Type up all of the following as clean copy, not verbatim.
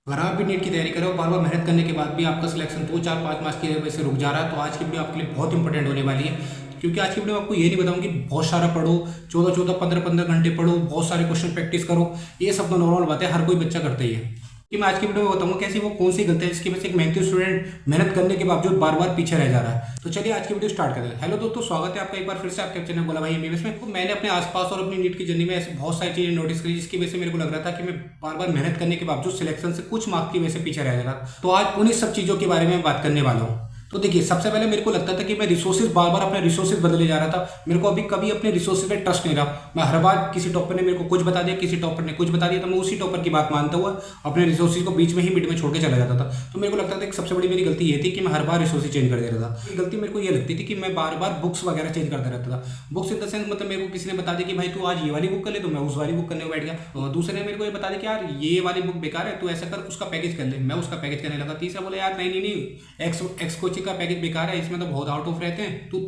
अगर आप भी नीट की तैयारी कर रहे हो, बार बार मेहनत करने के बाद भी आपका सिलेक्शन 2 4 5 मार्क्स की वजह से रुक जा रहा है, तो आज की वीडियो आपके लिए बहुत इंपॉर्टेंट होने वाली है। क्योंकि आज की वीडियो में आपको ये नहीं बताऊँ कि बहुत सारा पढ़ो, 14 14 15 15 घंटे पढ़ो, बहुत सारे क्वेश्चन प्रैक्टिस करो। ये सब तो नॉर्मल बात है, हर कोई बच्चा करता ही है। कि मैं आज की वीडियो में बताऊंगा कैसी वो कौन सी गलती है जिसकी वजह से एक मेहनती स्टूडेंट मेहनत करने के बावजूद बार बार पीछे रह जा रहा है। तो चलिए आज की वीडियो स्टार्ट करते हैं। हेलो दोस्तों, स्वागत है आपका एक बार फिर से आपके चैनल बोला भाई एमबीबीएस में। तो मैंने अपने आसपास और अपनी नीट की जर्नी में ऐसे बहुत सारी चीजें नोटिस करी जिसकी वजह से मेरे को लग रहा था कि मैं बार बार मेहनत करने के बावजूद सिलेक्शन से कुछ मार्क्स की वजह से पीछे रह जा रहा। तो आज उन्हीं सब चीजों के बारे में बात करने वाला हूँ। तो देखिए, सबसे पहले मेरे को लगता था कि मैं रिसोर्सेज बार बार अपने रिसोर्सेज बदले जा रहा था। मेरे को अभी कभी अपने रिसोर्सेज पे ट्रस्ट नहीं रहा। मैं हर बार किसी टॉपर ने मेरे को कुछ बता दिया, किसी टॉपर ने कुछ बता दिया, तो मैं उसी टॉपर की बात मानता हुआ अपने रिसोर्सेज को बीच में ही मिड में छोड़ के चला जाता था। तो मेरे को लगता था कि सबसे बड़ी मेरी गलती ये थी कि मैं हर बार रिसोर्सेज चेंज कर दे रहा था। ये गलती मेरे को ये लगती थी कि मैं बार बार बुक्स वगैरह चेंज करता रहता था। बुक्स इन द सेंस, मतलब मेरे को किसी ने बता दिया कि भाई तू आज ये वाली बुक कर ले, तो मैं उस वाली बुक करने को बैठ गया। और दूसरे ने मेरे को ये बता दिया कि यार ये वाली बुक बेकार है, तू ऐसा कर उसका पैकेज कर ले, मैं उसका पैकेज करने लगा। तीसरा बोले यार नहीं नहीं नहीं, एक्स कोचिंग का पैकेज बेकार है, इसमें तो बहुत आउट ऑफ रहते हैं, तू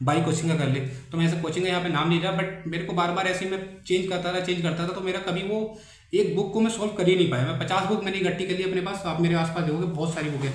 बाई कोचिंग का कर ले। तो मैं ऐसा कोचिंग का यहाँ पे नाम नहीं रहा, बट मेरे को बार बार ऐसे ही मैं चेंज करता था। तो मेरा कभी वो एक बुक को मैं सॉल्व कर ही नहीं पाया। मैं 50 बुक मैंने इकट्ठी कर ली अपने पास। आप मेरे आसपास देखोगे बहुत सारी बुक है,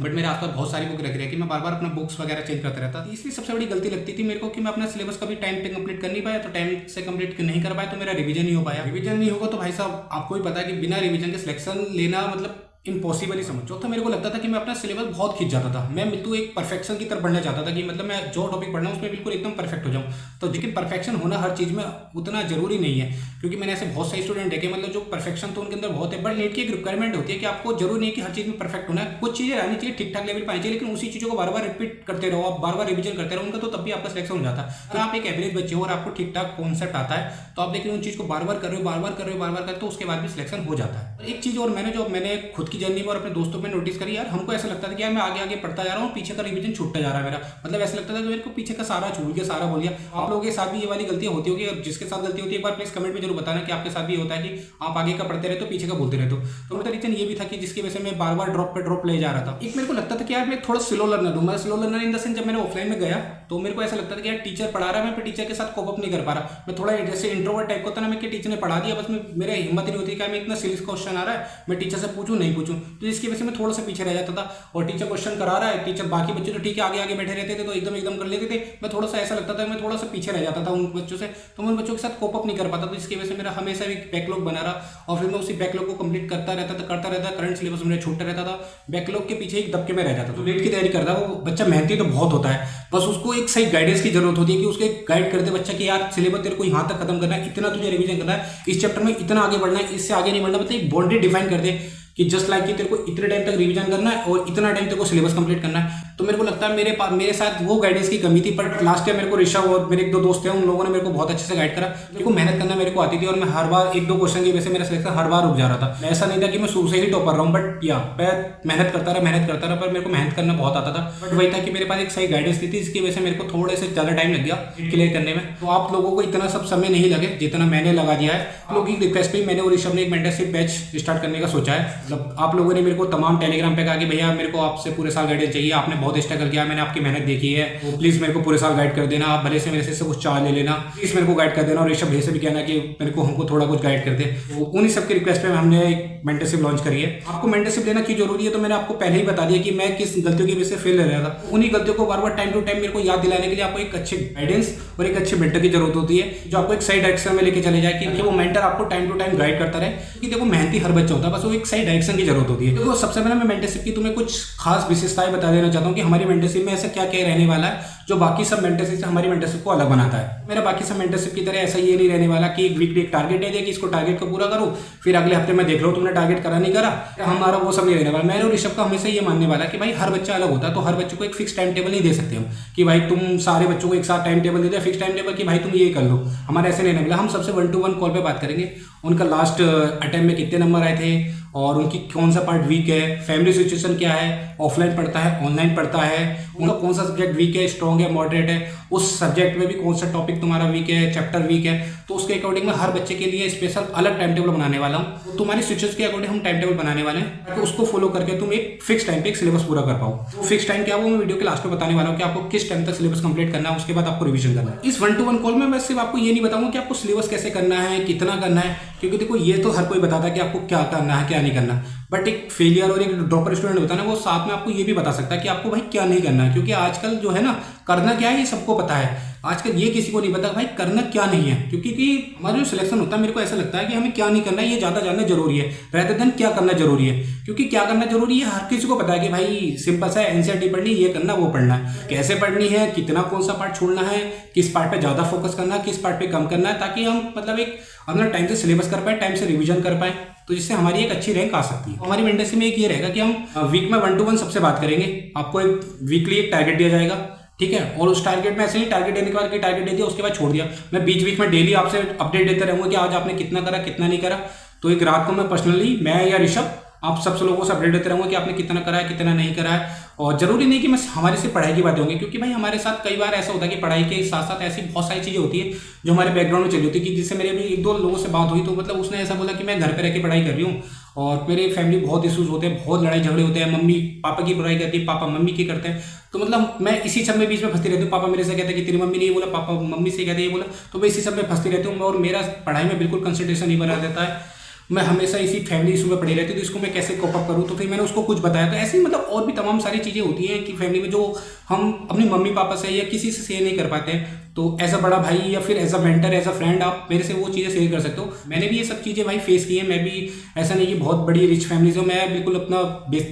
बट मेरे आसपास बहुत सारी बुक रख रही है कि मैं बार बार अपना बुक्स वगैरह चेंज करता रहता। इसलिए सबसे बड़ी गलती लगती थी मेरे को कि मैं अपना सिलेबस कभी टाइम पे कंप्लीट कर नहीं पाया। तो टाइम से कंप्लीट नहीं कर पाया तो मेरा रिवीजन नहीं हो पाया। रिवीजन नहीं होगा तो भाई साहब आपको भी पता है कि बिना रिवीजन के सिलेक्शन लेना मतलब इम्पॉसिबल ही समझो। तो मेरे को लगता था कि मैं अपना सिलेबस बहुत खींच जाता था। मैं बिल्कुल एक परफेक्शन की तरफ बढ़ना चाहता था कि मतलब मैं जो टॉपिक पढ़ना उसमें बिल्कुल एकदम परफेक्ट हो जाऊँ। तो लेकिन परफेक्शन होना हर चीज़ में उतना जरूरी नहीं है, क्योंकि मैंने ऐसे बहुत सारे स्टूडेंट देखे मतलब जो परफेक्शन तो उनके अंदर बहुत है, बट नीट की एक रिक्वायरमेंट होती है कि आपको जरूरी नहीं कि हर चीज़ में परफेक्ट होना है। कुछ चीज़ें आनी चाहिए, ठीक ठाक लेवल पर आनी चाहिए, लेकिन उसी चीज़ों को बार बार रिपीट करते रहो, आप बार बार रिवीजन करते रहो उनका, तो तब भी आपका सिलेक्शन हो जाता है। अगर आप एक एवरेज बच्चे हो और आपको ठीक ठाक कॉन्सेप्ट आता है तो आप लेकिन उन चीज़ को बार बार कर रहे हो, बार बार कर रहे हो, बार बार कर, तो उसके बाद भी सिलेक्शन हो जाता है। एक चीज़ और मैंने खुद की जर्नी में और अपने दोस्तों में नोटिस करी, यार हमको ऐसा लगता था कि यार मैं आगे आगे पढ़ता जा रहा हूँ, पीछे का रिवीजन छूटता जा रहा है मेरा। मतलब ऐसा लगता था कि मेरे को पीछे का सारा छूट गया, सारा बोल गया। आप लोगों के साथ भी ये वाली गलतियां होती होगी, और जिसके साथ गलती होती है एक बार प्लीज कमेंट में जरूर बताना कि आपके साथ भी होता है कि आप आगे का पढ़ते रहते हो, पीछे का बोलते रहते हो। तो मेरा रीजन ये भी था कि जिसकी वजह से मैं बार बार ड्रॉप पे ड्रॉप ले जा रहा था। एक मेरे को लगता था कि यार मैं थोड़ा स्लो लर्नर हूँ। मैं slow learner in the sense, जब मैंने ऑफलाइन में गया तो मेरे को ऐसा लगता था कि यार टीचर पढ़ा रहा है, मैं टीचर के साथ कोप अप नहीं कर पा रहा। मैं थोड़ा जैसे इंट्रोवर्ट टाइप का होता ना, मैं कि टीचर ने पढ़ा दिया बस, मेरा हिम्मत ही नहीं होती कि मैं इतना सीरियस क्वेश्चन आ रहा है मैं टीचर से पूछूं नहीं पूछूं। तो इसकी वजह से मैं थोड़ा सा पीछे रह जाता था। और टीचर क्वेश्चन करा रहा है, टीचर बाकी बच्चे तो ठीक है आगे आगे बैठे रहते थे तो एकदम कर लेते थे। मैं थोड़ा सा ऐसा लगता था मैं थोड़ा सा पीछे रह जाता था उन बच्चों से, तो मैं उन बच्चों के साथ कोप अप नहीं कर पाता। तो इसकी वजह से मेरा हमेशा एक बैकलॉग बना रहा, और फिर मैं उसी बैकलॉग को कंप्लीट करता रहता। करंट सिलेबस मेरा छूटता रहता था, बैकलॉग के पीछे एक दबके में रह जाता। तो नीट की तैयारी करता वो बच्चा मेहनती तो बहुत होता है, बस उसको एक सही गाइडेंस की जरूरत होती है कि उसके गाइड करते बच्चा कि यार सिलेबस तेरे को यहाँ तक खत्म करना है, इतना तुझे रिवीजन करना है, इस चैप्टर में इतना आगे बढ़ना है, इससे आगे नहीं बढ़ना। मतलब एक बाउंड्री डिफाइन कर दे कि जस्ट लाइक कि तेरे को इतने टाइम तक रिवीजन करना है और इतना टाइम तेरे को सिलेबस कंप्लीट करना है। तो मेरे को लगता है मेरे साथ वो गाइडेंस की कमी थी। पर लास्ट टाइम मेरे को ऋषभ और मेरे एक दो दोस्त हैं, उन लोगों ने मेरे को बहुत अच्छे से गाइड करा। मेरे को मेहनत करना मेरे को आती थी, और मैं हर बार एक दो क्वेश्चन की वजह से मेरा सिलेक्शन हर बार रुक जा रहा था। ऐसा नहीं था कि मैं शुरू से ही टॉपर रहा हूँ, बट या मैं मेहनत करता रहा, पर मेरे को मेहनत करना बहुत आता था। बट वही था कि मेरे पास एक सही गाइडेंस थी, इसकी वजह से मेरे को थोड़े से ज्यादा टाइम लग गया क्लियर करने में। तो आप लोगों को इतना सब समय नहीं लगे जितना मैंने लगा दिया है। आप लोगों की रिक्वेस्ट पे मैंने और ऋषभ ने एक मेंटरशिप बैच स्टार्ट करने का सोचा है। मतलब आप लोगों ने मेरे को तमाम टेलीग्राम पे कहा कि भैया मेरे को आपसे पूरे साल गाइडेंस चाहिए, आपने बहुत स्ट्रगल किया, मैंने आपकी मेहनत देखी है, तो प्लीज मेरे को पूरे साल गाइड कर देना। आप भले से मेरे से कुछ चार्ज ले लेना, प्लीज मेरे को गाइड कर देना। और ऋषभ भैया से भी कहना कि मेरे को हमको थोड़ा कुछ गाइड कर दे। तो उन्हीं सबकी रिक्वेस्ट पे हमने एक मेंटरशिप लॉन्च करी है। आपको मेंटरशिप लेना क्यों जरूरी है, तो मैंने आपको पहले ही बता दिया कि मैं किस गलतियों की वजह से फेल रह रहा था। उन्हीं गलतियों को बार बार टाइम टू टाइम मेरे को याद दिलाने के लिए आपको एक अच्छे गाइडेंस और एक अच्छे मेंटर की जरूरत होती है, जो आपको एक सही डायरेक्शन में लेके चले जाए कि वो मेंटर आपको टाइम टू टाइम गाइड करता रहे। क्योंकि देखो मेहनती हर बच्चा होता है, बस वो एक सही डायरेक्शन की जरूरत होती है। देखो सबसे पहले मैं मेंटरशिप की तुम्हें कुछ खास विशेषताएं बता देना चाहता हूँ कि हमारी मेंटरशिप में ऐसा क्या क्या रहने वाला है जो बाकी सब मेंटरशिप से हमारी मेंटरशिप को अलग बनाता है। मेरा बाकी सब मेंटरशिप की तरह ऐसा ये नहीं रहने वाला कि एक वीकली एक टारगेट दे दिया कि इसको टारगेट को पूरा करो, फिर अगले हफ्ते में देख लो तुमने टारगेट करा नहीं करा। हमारा वो सब नहीं रहने वाला। मैंने और ऋषभ का हमेशा ये मानने वाला कि भाई हर बच्चा अलग होता है, तो हर बच्चे को एक फिक्स टाइम टेबल नहीं दे सकते हम कि भाई तुम सारे बच्चों को एक साथ टाइम टेबल दे दो, फिक्स टाइम टेबल कि भाई तुम ये कर लो। हमारे ऐसे नहीं रहने वाला। हम सबसे 1 to 1 कॉल पे बात करेंगे, उनका लास्ट अटेम्प्ट में कितने नंबर आए थे और उनकी कौन सा पार्ट वीक है, फैमिली सिचुएशन क्या है, ऑफलाइन पढ़ता है ऑनलाइन पढ़ता है, उनका कौन सा सब्जेक्ट वीक है, स्ट्रॉन्ग है, मॉडरेट है, उस सब्जेक्ट में भी कौन सा टॉपिक तुम्हारा वीक है, चैप्टर वीक है। तो उसके अकॉर्डिंग मैं हर बच्चे के लिए स्पेशल अलग टाइम टेबल बनाने वाला हूँ। तो तुम्हारी सिचुएशन के अकॉर्डिंग हम टाइम टेबल बनाने वाले हैं ताकि उसको फॉलो करके तुम एक फिक्स टाइम पे एक सिलेबस पूरा कर पाओ। तो फिक्स टाइम क्या वो मैं वीडियो के लास्ट में बताने वाला हूँ कि आपको किस टाइम तक सिलेबस कंप्लीट करना है, उसके बाद आपको रिवीजन करना है। इस 1 to 1 कॉल में मैं सिर्फ आपको ये नहीं बताऊंगा कि आपको सिलेबस कैसे करना है, कितना करना है, क्योंकि देखो ये तो हर कोई बताता है कि आपको क्या करना है क्या नहीं करना। बट एक फेलियर और एक ड्रॉपर स्टूडेंट होता है ना, वो साथ में आपको ये भी बता सकता है कि आपको भाई क्या नहीं करना है। क्योंकि आजकल जो है ना, करना क्या है ये सबको पता है, आजकल ये किसी को नहीं पता भाई करना क्या नहीं है। क्योंकि हमारा जो सिलेक्शन होता है, मेरे को ऐसा लगता है कि हमें क्या नहीं करना है ये ज़्यादा जानना जरूरी है, रेदर देन क्या करना जरूरी है। क्योंकि क्या करना जरूरी है हर किसी को पता है कि भाई सिंपल सा एनसीईआरटी पढ़नी, ये करना वो पढ़ना है, कैसे पढ़नी है, कितना कौन सा पार्ट छोड़ना है, किस पार्ट पे ज़्यादा फोकस करना है, किस पार्ट पे कम करना है, ताकि हम मतलब एक अपना टाइम से सिलेबस कर पाए, टाइम से रिविजन कर पाए, तो जिससे हमारी एक अच्छी रैंक आ सकती है। हमारी मेंटरशिप में एक ये रहेगा कि हम वीक में 1 to 1 सबसे बात करेंगे। आपको एक वीकली एक टारगेट दिया जाएगा, ठीक है, और उस टारगेट में ऐसे ही टारगेट देने के बाद टारगेट दे दिया, उसके बाद छोड़ दिया। मैं बीच बीच में डेली आपसे अपडेट देता रहूंगा कि आज आपने कितना करा कितना नहीं करा। तो एक रात को मैं पर्सनली, मैं या ऋषभ, आप सब लोगों से अपडेट देते रहूंगा कि आपने कितना करा है कितना नहीं करा है। और जरूरी नहीं कि मैं हमारे से पढ़ाई की बातें होंगी, क्योंकि भाई हमारे साथ कई बार ऐसा होता है कि पढ़ाई के साथ साथ ऐसी बहुत सारी चीज़ें होती है जो हमारे बैकग्राउंड में चली होती है। कि जिससे मेरे अभी 1-2 लोगों से बात हुई, तो मतलब उसने ऐसा बोला कि मैं घर पे रह के पढ़ाई कर रही हूँ और मेरे फैमिली बहुत इशूज़ होते हैं, बहुत लड़ाई झगड़े होते हैं, मम्मी पापा की बुराई करती है, पापा मम्मी की करते हैं। तो मतलब मैं इसी सब में बीच में फंसती रहती हूँ। पापा मेरे से कहते हैं कि तेरी मम्मी ने ये बोला, पापा मम्मी से कहते हैं ये बोला, तो मैं इसी सब में फंसती रहती हूँ और मेरा पढ़ाई में बिल्कुल कंसंट्रेशन नहीं बना देता है। मैं हमेशा इसी फैमिली इशू में पड़ी रहती हूँ, तो इसको मैं कैसे कोप अप करूँ। तो फिर मैंने उसको कुछ बताया। तो ऐसे ही मतलब और भी तमाम सारी चीज़ें होती हैं कि फैमिली में जो हम अपनी मम्मी पापा से या किसी से शेयर नहीं कर पाते हैं। तो एज अ बड़ा भाई या फिर as a mentor, as a friend आप मेरे से वो चीज़ें शेयर कर सकते हो। मैंने भी ये सब चीज़ें भाई फेस की है। मैं भी ऐसा नहीं कि बहुत बड़ी रिच फैमिली से, मैं बिल्कुल अपना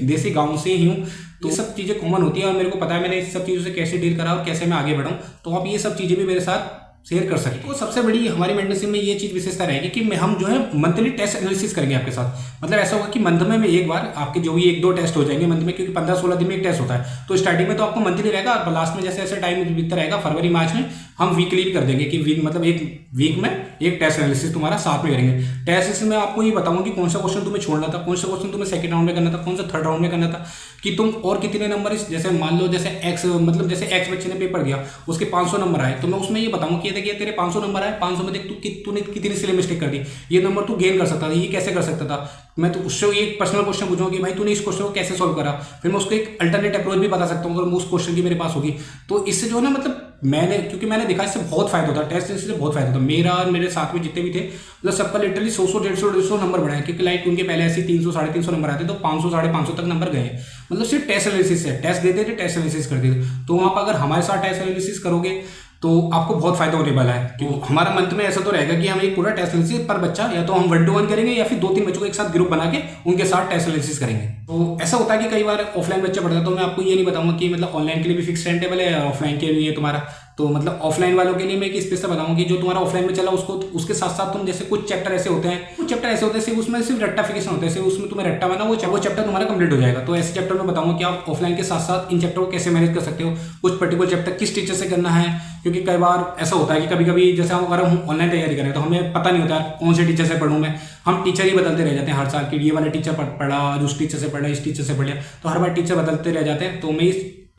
देसी गाँव से ही हूँ। तो ये सब चीज़ें कॉमन होती है और मेरे को पता है मैंने इस सब चीज़ों से कैसे डील करा और कैसे मैं आगे बढ़ाऊँ। तो आप ये सब चीज़ें भी मेरे साथ शेयर कर सकें। तो सबसे बड़ी हमारी मेंटरशिप में ये चीज़ विशेषता रहेगी कि हम जो है मंथली टेस्ट एनालिसिस करेंगे आपके साथ। मतलब ऐसा होगा कि मंथ में एक बार आपके जो भी 1-2 टेस्ट हो जाएंगे मंथ में, क्योंकि 15-16 दिन में एक टेस्ट होता है। तो स्टार्टिंग में तो आपको मंथली रहेगा और लास्ट में जैसे जैसे टाइम बीतता रहेगा, फरवरी मार्च में हम वीकली भी कर देंगे कि वीक मतलब एक वीक में एक टेस्ट एनालिसिस तुम्हारा साथ में करेंगे। टेस्ट एनालिसिस में आपको ये बताऊंगा कि कौन सा क्वेश्चन तुम्हें छोड़ना था, कौन सा क्वेश्चन तुम्हें सेकंड राउंड में करना था, कौन सा थर्ड राउंड में करना था, कि तुम और कितने नंबर जैसे मान लो जैसे एक्स मतलब जैसे एक्स बच्चे ने पेपर दिया, उसके 500 नंबर आए, तो मैं उसमें ये बताऊंगा कि देखिए तेरे 500 नंबर आए, 500 में देख तूने कितनी सिले मिस्टेक कर दी, ये नंबर तू गेन कर सकता था, ये कैसे कर सकता था। मैं तो उससे एक पर्सनल क्वेश्चन पूछूंगा कि भाई तूने इस क्वेश्चन को कैसे सॉल्व करा, फिर मैं उसको एक अल्टरनेट अप्रोच भी बता सकता हूँ अगर उस क्वेश्चन की मेरे पास होगी। तो इससे जो है ना मतलब क्योंकि मैंने देखा इससे बहुत फायदा होता है, टेस्ट से बहुत फायदा होता है। मेरा और मेरे साथ में जितने भी थे मतलब सबका लिटरली 100-150 नंबर बढ़ाए, क्योंकि लाइक उनके पहले ऐसे 300-350 नंबर आते, तो 500-550 तक नंबर गए। मतलब सिर्फ टेस्ट एनालिसिस है, टेस्ट देते थे, टेस्ट एनालिसिस करते थे। तो आप अगर हमारे साथ टेस्ट एनालिसिस करोगे तो आपको बहुत फायदा होने वाला है। क्यों हमारा मंथ में ऐसा तो रहेगा कि हम एक पूरा टेस्ट एनालिसिस पर बच्चा या तो हम 1 to 1 करेंगे या फिर 2-3 बच्चों को एक साथ ग्रुप बना के उनके साथ टेस्ट एनालिसिस करेंगे। तो ऐसा होता है कि कई बार ऑफलाइन बच्चा पढ़ता है, तो मैं आपको ये नहीं बताऊंगा कि मतलब ऑनलाइन के लिए भी फिक्स टाइम टेबल है, ऑफलाइन के लिए तुम्हारा। तो मतलब ऑफलाइन वालों के लिए मैं एक स्पेस से बताऊंगा कि जो तुम्हारा ऑफलाइन में चला उसको उसके साथ साथ तुम जैसे कुछ चैप्टर ऐसे होते हैं सिर्फ उसमें सिर्फ रट्टाफिकेशन होता है, सिर्फ उसमें तुम्हें रट्टा बना वो चैप्टर तुम्हारा कंप्लीट हो जाएगा। तो ऐसे चैप्टर में बताऊंगा कि आप ऑफलाइन के साथ साथ इन चैप्टर को कैसे मैनेज कर सकते हो, कुछ पर्टिकुलर चैप्टर किस टीचर से करना है। क्योंकि कई बार ऐसा होता है कि कभी कभी जैसे अगर हम ऑनलाइन तैयारी करें तो हमें पता नहीं होता कौन से टीचर से पढ़ूँ मैं, हम टीचर ही बदलते रह जाते हैं हर साल की, ये वाला टीचर पढ़ा, उस टीचर से पढ़ा, इस टीचर से पढ़ा, तो हर बार टीचर बदलते रह जाते हैं।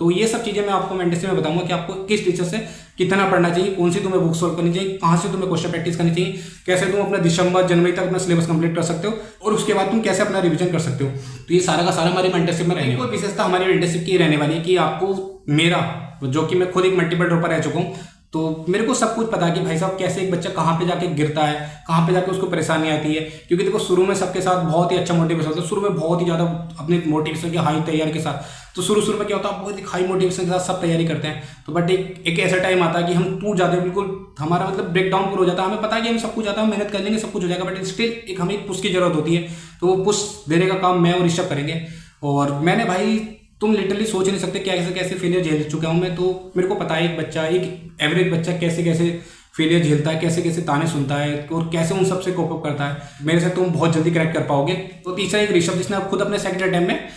तो ये सब चीज़ें मैं आपको मेंटरशिप में बताऊंगा कि आपको किस टीचर से कितना पढ़ना चाहिए, कौन सी तुम्हें बुक सॉल्व करनी चाहिए, कहाँ से तुम्हें क्वेश्चन प्रैक्टिस करनी चाहिए, कैसे तुम अपना दिसंबर जनवरी तक अपना सिलेबस कंप्लीट कर सकते हो और उसके बाद तुम कैसे अपना रिवीजन कर सकते हो। तो ये सारा का सारा हमारी मेंटरशिप में रहेगा। कोई विशेषता हमारी मेंटरशिप की रहने वाली है कि आपको मेरा, जो कि मैं खुद एक मल्टीपल ड्रॉपर रह चुका हूँ, तो मेरे को सब कुछ पता है कि भाई साहब कैसे एक बच्चा कहाँ पे जाके गिरता है, कहाँ पे जाके उसको परेशानी आती है। क्योंकि देखो शुरू में सबके साथ बहुत ही अच्छा मोटिवेशन होता है, शुरू में बहुत ही ज़्यादा अपने मोटिवेशन के हाई तैयारी के साथ, तो शुरू में क्या होता है बहुत ही हाई मोटिवेशन के साथ सब तैयारी करते हैं। तो बट एक ऐसा टाइम आता है कि हम टूट जाते हैं, बिल्कुल हमारा मतलब ब्रेकडाउन पूरा हो जाता है। हमें पता है कि हम सब कुछ आता है, मेहनत कर लेंगे सब कुछ हो जाएगा, बट स्टिल एक हमें पुश की जरूरत होती है। तो वो पुश देने का काम मैं और ऋषभ करेंगे। और मैंने भाई तुम लिटरली सोच नहीं सकते कैसे कैसे फेलियर झेल चुका हूँ मैं। तो मेरे को पता है एक बच्चा, एक एवरेज बच्चा कैसे कैसे फेलियर झेलता है, कैसे कैसे ताने सुनता है और कैसे उन सबसे कोप अप करता है। मेरे से तुम बहुत जल्दी करेक्ट कर पाओगे। तो तीसरा एक ऋषभ, जिसने खुद अपने सेकंड अटेम्प्ट में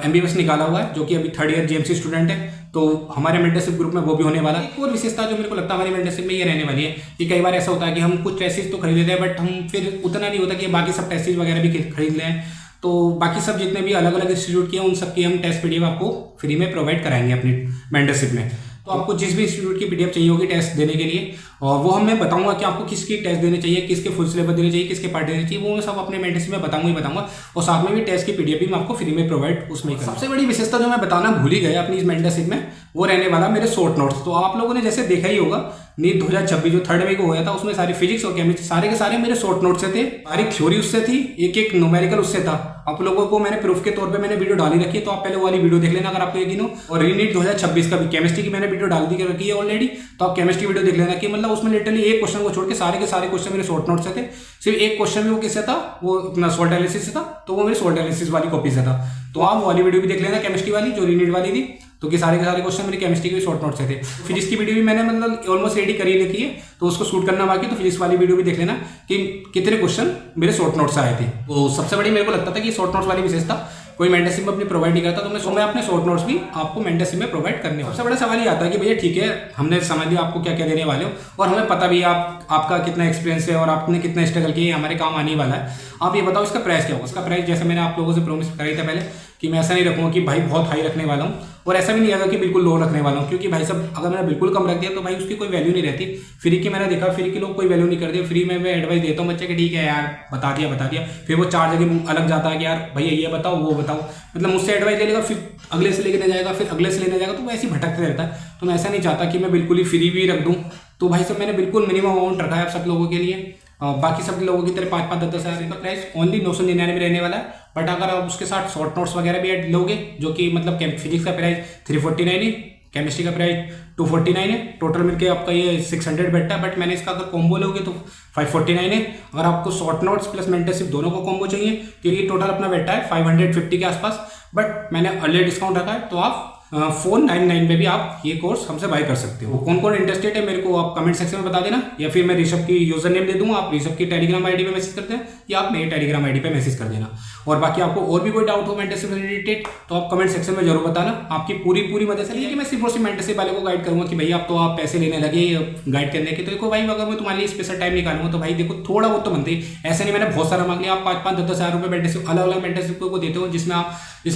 MBBS निकाला हुआ है, जो कि अभी 3rd ईयर GMC स्टूडेंट है। तो हमारे मेंटरशिप ग्रुप में वो भी होने वाला है। एक और विशेषता जो मेरे को लगता है हमारी मेंटरशिप में ये रहने वाली है कि कई बार ऐसा होता है कि हम कुछ टेस्टेज तो खरीद लेते हैं, बट हम फिर उतना नहीं होता कि बाकी सब टेस्टेज वगैरह भी खरीद लें। तो बाकी सब जितने भी अलग अलग इंस्टीट्यूट के हैं उन सब की हम टेस्ट PDF आपको फ्री में प्रोवाइड कराएंगे अपनी मेंटरशिप में। तो आपको जिस भी इंस्टीट्यूट की PDF चाहिए होगी टेस्ट देने के लिए, और वो हम मैं बताऊंगा कि आपको किसकी टेस्ट देने चाहिए, किसके फुल सिलेबस देने चाहिए, किसके पार्ट देने चाहिए, वो मैं सब अपने मेंटरशिप में बताऊंगा ही बताऊंगा। और साथ में भी टेस्ट की PDF भी मैं आपको फ्री में प्रोवाइड उसमें करूँगा। सबसे बड़ी विशेषता जो मैं बताना भूल ही गया अपनी इस मेंटरशिप में, वो रहने वाला मेरे शॉर्ट नोट्स। तो आप लोगों ने जैसे देखा ही होगा नीट 2026 जो 3rd में को हुआ था, उसमें सारी फिजिक्स और केमिस्ट्री सारे के सारे मेरे शॉर्ट नोट से थे, सारी थ्योरी उससे थी, एक न्यूमेरिकल उससे था। आप लोगों को मैंने प्रूफ के तौर पे मैंने वीडियो डाली रखी है, तो आप पहले वाली वीडियो देख लेना अगर आपको यकीन हो। और रीनीट 2026 का भी केमिस्ट्री की मैंने वीडियो डाल दी रखी है ऑलरेडी, तो आप केमिस्ट्री वीडियो देख लेना कि मतलब उसमें लिटरली एक क्वेश्चन को छोड़ के सारे क्वेश्चन मेरे शॉर्ट नोट से थे। सिर्फ एक क्वेश्चन भी वो किससे था, वो अपना सॉल्ट एनालिसिस से था, तो वो मेरे सॉल्ट एनालिसिस वाली कॉपी से था। तो आप वाली वीडियो भी देख लेना केमिस्ट्री वाली जो रीनीट वाली थी, तो कि सारे के सारे क्वेश्चन मेरे केमिस्ट्री के शॉर्ट नोट से थे। फिजिक्स की वीडियो भी मैंने मतलब ऑलमोस्ट रेडी कर ही रखी है, तो उसको शूट करना बाकी, तो फिजिक्स वाली वीडियो भी देख लेना कि कितने क्वेश्चन मेरे शॉर्ट नोट से आए थे। तो सबसे बड़ी मेरे को लगता था कि शॉर्ट नोट्स वाली विशेषता कोई मेंटरशिप में अपनी प्रोवाइड नहीं करता, तो मैं अपने शॉर्ट नोट्स भी आपको मेंटरशिप में प्रोवाइड करने। सबसे बड़ा सवाल ये आता है कि भैया ठीक है, हमने समझ लिया आपको क्या क्या देने वाले हो, और हमें पता भी आपका कितना एक्सपीरियंस है और आपने कितना स्ट्रगल किया, हमारे काम आने वाला है। आप ये बताओ इसका प्राइस क्या होगा। इसका प्राइस जैसे मैंने आप लोगों से प्रॉमिस करी था पहले कि मैं ऐसा नहीं रखूँगा कि भाई बहुत हाई रखने वाला हूँ, और ऐसा भी नहीं आएगा कि बिल्कुल लो रखने वाला हूँ, क्योंकि भाई सब अगर मैंने बिल्कुल कम रख दिया तो भाई उसकी कोई वैल्यू नहीं रहती। फ्री की मैंने देखा, फ्री के लोग कोई वैल्यू नहीं करते। फ्री में मैं एडवाइस देता हूँ बच्चे के, ठीक है यार बता दिया, फिर वो 4 जगह अलग जाता है कि यार भैया ये बताओ वो बताओ, मतलब मुझसे एडवाइस ले लेगा, फिर अगले से लेने जाएगा, फिर अगले से लेने जाएगा, तो वो ऐसे ही भटकते रहता है। तो मैं ऐसा नहीं चाहता कि मैं बिल्कुल ही फ्री भी रख दूँ। तो भाई सब मैंने बिल्कुल मिनिमम अमाउंट रखा है आप सब लोगों के लिए। बाकी सब लोगों की तरह 5-5, 10-10 हज़ार का प्राइस ओनली 999 में रहने वाला है। बट अगर आप उसके साथ शॉर्ट नोट्स वगैरह भी ऐड लोगे, जो कि मतलब फिजिक्स का प्राइस 349 है, केमिस्ट्री का प्राइस 249 है, टोटल मिलके आपका ये 600 बैठता है। बट मैंने इसका अगर कॉम्बो लोगे तो 549 है। अगर आपको शॉर्ट नोट्स प्लस मेंटरशिप दोनों को कॉम्बो चाहिए तो ये टोटल अपना बैठता है 550 के आसपास। बट मैंने अर्ली डिस्काउंट रखा है, तो आप 499 में भी आप ये कोर्स हमसे बाय कर सकते हो। कौन कौन इंटरेस्टेड है मेरे को आप कमेंट सेक्शन में बता देना, या फिर मैं ऋषभ की यूजर नेम दे दूंगा, आप ऋषभ की टेलीग्राम आईडी पे मैसेज करते हैं, या आप मेरे टेलीग्राम आईडी पे मैसेज कर देना। और बाकी आपको और भी कोई डाउट हो मेंटरशिप रिलेटेड तो आप कमेंट सेक्शन में जरूर बताना। आपकी पूरी मदद से लेकिन मैं सिर्फ और सिर्फ मेंटरशिप वाले को गाइड करूंगा कि भाई आप तो आप पैसे लेने लगे गाइड करने के, तो देखो भाई अगर मैं तुम्हारे लिए स्पेशल टाइम निकालूंगा तो भाई देखो थोड़ा बहुत तो बनते ही। ऐसे नहीं मैंने बहुत सारा मांग लिया, आप 5-5, 10-10 हज़ार रुपये मेंटरशिप अलग अलग मेंटरशिप को देते हो, जिसमें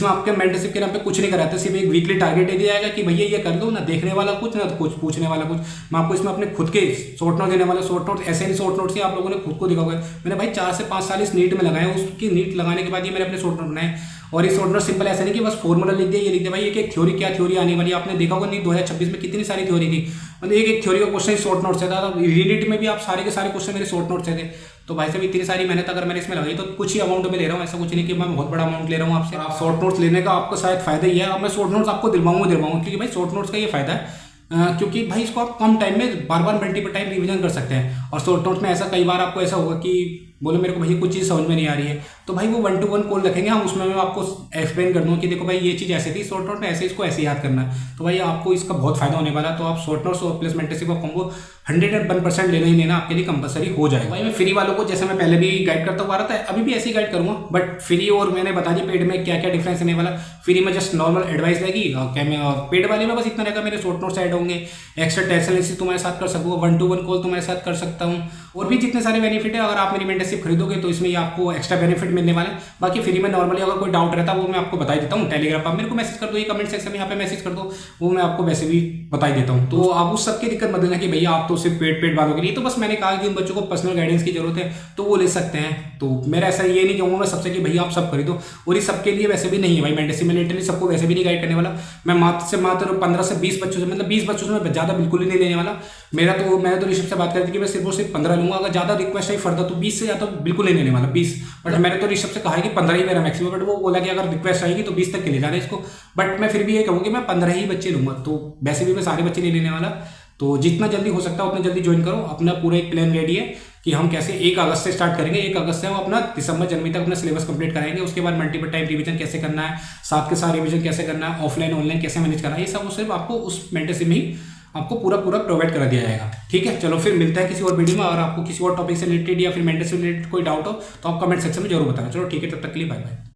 आपके मेंटरशिप के नाम पे कुछ नहीं कराते, सिर्फ एक वीकली टारगेट दे दिया जाएगा कि भैया ये कर दो ना, देखने वाला कुछ ना कुछ पूछने वाला कुछ। मैं आपको इसमें अपने खुद के शॉर्ट नोट देने वाला, शॉर्ट नोट ऐसे नहीं शॉर्ट नोट्स आप लोगों ने खुद को देखा होगा। मैंने भाई 4 से 5 साल इस नीट में लगाए, उसकी नीट लगाने के बाद ये मैंने अपने शॉर्ट नोट बनाए। और ये शॉर्ट नोट सिंपल ऐसा नहीं कि बस फॉर्मूला लिख दिया, ये लिख दिया भाई एक थ्योरी, क्या थ्योरी आने वाली आपने देखा होगा नहीं 2026 में कितनी सारी थ्योरी थी, मतलब एक थ्योरी का क्वेश्चन शॉर्ट नोट से था। रीनीट में भी आप सारे के सारे क्वेश्चन मेरे शॉर्ट नोट से थे। तो भाई साहब इतनी सारी मेहनत अगर मैंने इसमें लगाई तो कुछ ही अमाउंट में ले रहा हूँ, ऐसा कुछ नहीं कि मैं बहुत बड़ा अमाउंट ले रहा हूँ आपसे। आप शॉर्ट नोट्स लेने का आपको शायद फायदा ही है, अब मैं शॉर्ट नोट्स आपको दिलवाऊंगा, क्योंकि भाई शॉर्ट नोट्स का ये फायदा है क्योंकि भाई इसको आप कम टाइम में बार मल्टीपल टाइम रिवीजन कर सकते हैं। और शॉर्ट नोट्स में ऐसा कई बार आपको ऐसा होगा कि बोलो मेरे को भैया कुछ चीज़ समझ में नहीं आ रही है, तो भाई वो 1-to-1 कॉल रखेंगे हम, उसमें मैं आपको एक्सप्लेन कर दूँ कि देखो भाई ये चीज़ ऐसे थी शॉर्ट नोट में, ऐसे इसको ऐसे याद करना है। तो भाई आपको इसका बहुत फायदा होने वाला है। तो आप शॉर्ट नोट्स और प्लस मेंटरशिप का कॉम्बो 101% लेना ही लेना आपके लिए कंपलसरी हो जाएगा। भाई मैं फ्री वालों को जैसे मैं पहले भी गाइड करता हुआ रहा था, अभी भी ऐसे ही गाइड करूँगा, बट फ्री और मैंने बता दी पेड में क्या क्या डिफरेंस होने वाला। फ्री में जस्ट नॉर्मल एडवाइस रहेगी, पेड वाले में बस इतना रहेगा मेरे शॉर्ट नोट्स ऐड होंगे, एक्स्ट्रा टेस्ट एनालिसिस तुम्हारे साथ कर सकूँगा, 1-to-1 कॉल तुम्हारे साथ कर सकता हूँ, और भी जितने सारे बेनिफिट है। अगर आप मेरी मेंटरशिप खरीदोगे तो इसमें आपको एक्स्ट्रा बेनिफिट मिलने वाले हैं। बाकी फ्री में नॉर्मली अगर कोई डाउट रहता है वो मैं आपको बता देता हूँ, टेलीग्राम पर मेरे को मैसेज कर दो, ये कमेंट सेक्शन में यहाँ पे मैसेज कर दो, वो मैं आपको वैसे भी बता देता हूँ। तो आप उस सबकी दिक्कत मत लेना कि भैया आप तो सिर्फ पेड वालों के लिए, तो बस मैंने कहा कि उन बच्चों को पर्सनल गाइडेंस की जरूरत है तो वो ले सकते हैं। तो मेरा ऐसा ये नहीं कहूँगा मैं सबसे कि भैया आप सब खरीदो, और इस सबके लिए वैसे भी नहीं है भाई मेंटरशिप में लिटरली सबको वैसे भी नहीं गाइड करने वाला। मैं मात्र 15 से 20 बच्चों से, मतलब 20 बच्चों से मैं ज़्यादा बिल्कुल ही नहीं लेने वाला। मैंने तो ऋषभ से बात करती कि मैं सिर्फ और सिर्फ 15 लूंगा, अगर ज़्यादा रिक्वेस्ट है फर्दर तो 20 से ज़्यादा बिल्कुल नहीं लेने वाला, 20। बट मैंने तो ऋषभ से कहा है कि 15 ही मेरा मैक्सिमम, बट वो बोला कि अगर रिक्वेस्ट आएगी तो 20 तक के ले जाना इसको। बट मैं फिर भी ये कहूँगी मैं 15 ही बच्चे लूँगा, तो वैसे भी मैं सारे बच्चे नहीं लेने वाला। तो जितना जल्दी हो सकता है उतना जल्दी ज्वाइन करो। अपना पूरा एक प्लान रेडी है कि हम कैसे 1 अगस्त से स्टार्ट करेंगे, 1 अगस्त से हम अपना दिसंबर जनवरी तक अपना सिलेबस कंप्लीट कराएंगे। उसके बाद मल्टीपल टाइम रिवीजन कैसे करना है, साथ के साथ रिवीजन कैसे करना है, ऑफलाइन ऑनलाइन कैसे मैनेज करना है, ये सब सिर्फ आपको उस मेंटरशिप में ही आपको पूरा प्रोवाइड करा दिया जाएगा। ठीक है, चलो फिर मिलता है किसी और वीडियो में। और आपको किसी और टॉपिक से रिलेटेड या फिर मेंटरशिप से रिलेटेड कोई डाउट हो तो आप कमेंट सेक्शन में जरूर बताना। चलो ठीक है, तब तक के लिए बाय बाय।